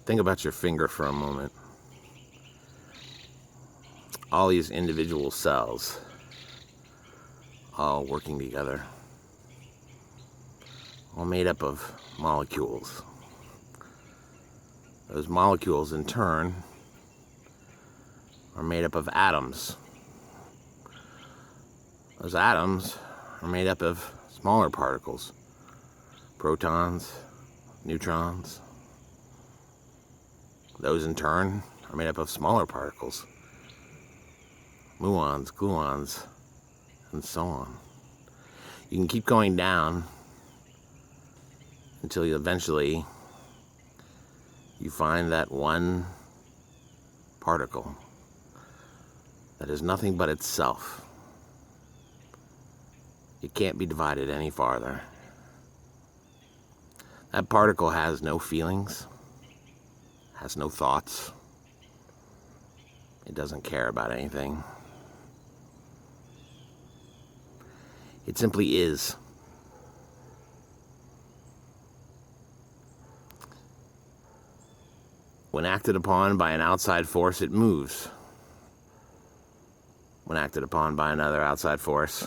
Think about your finger for a moment. All these individual cells all working together, all made up of molecules. Those molecules in turn are made up of atoms. Those atoms are made up of smaller particles, protons, neutrons. Those in turn are made up of smaller particles, muons, gluons, and so on. You can keep going down until eventually you find that one particle that is nothing but itself. It can't be divided any farther. That particle has no feelings, has no thoughts. It doesn't care about anything. It simply is. When acted upon by an outside force, it moves. When acted upon by another outside force,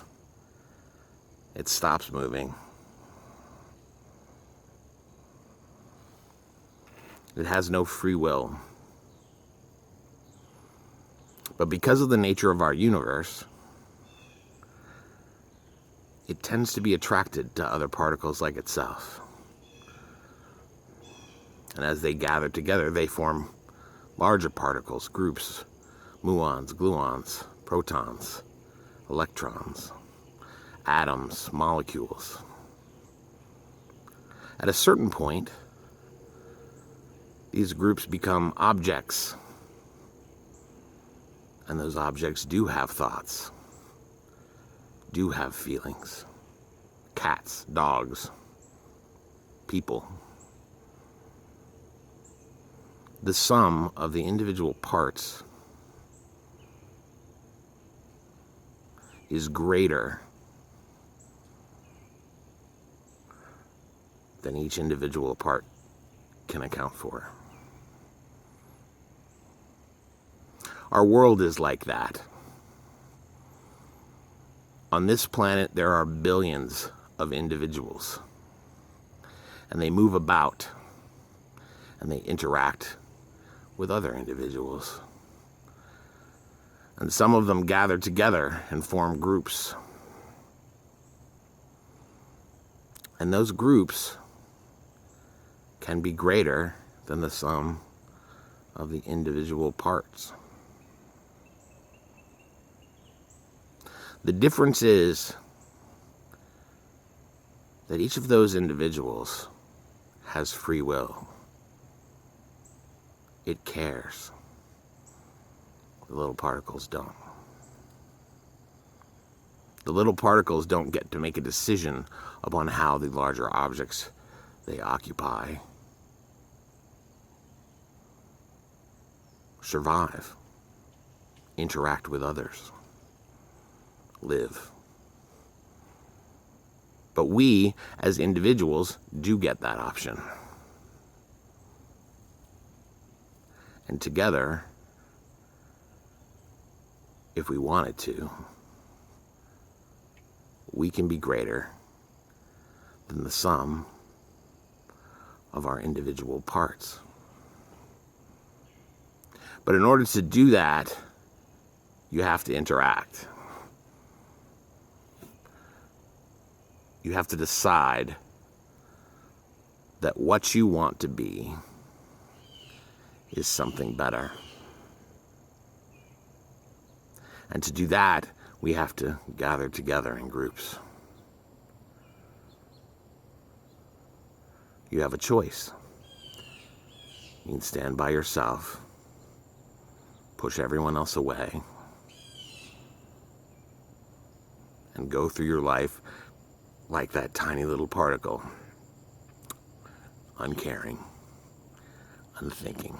it stops moving. It has no free will. But because of the nature of our universe, it tends to be attracted to other particles like itself. And as they gather together, they form larger particles, groups, muons, gluons, protons, electrons, atoms, molecules. At a certain point, these groups become objects. And those objects do have thoughts, do have feelings. Cats, dogs, people. The sum of the individual parts is greater than each individual part can account for. Our world is like that. On this planet, there are billions of individuals, and they move about, and they interact with other individuals. And some of them gather together and form groups. And those groups can be greater than the sum of the individual parts. The difference is that each of those individuals has free will. It cares. The little particles don't. The little particles don't get to make a decision upon how the larger objects they occupy survive, interact with others, live. But we, as individuals, do get that option. And together, if we wanted to, we can be greater than the sum of our individual parts. But in order to do that, you have to interact. You have to decide that what you want to be is something better. And to do that, we have to gather together in groups. You have a choice. You can stand by yourself, push everyone else away, and go through your life like that tiny little particle, uncaring, unthinking.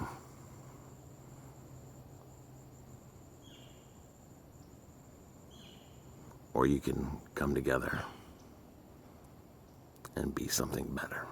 Or you can come together and be something better.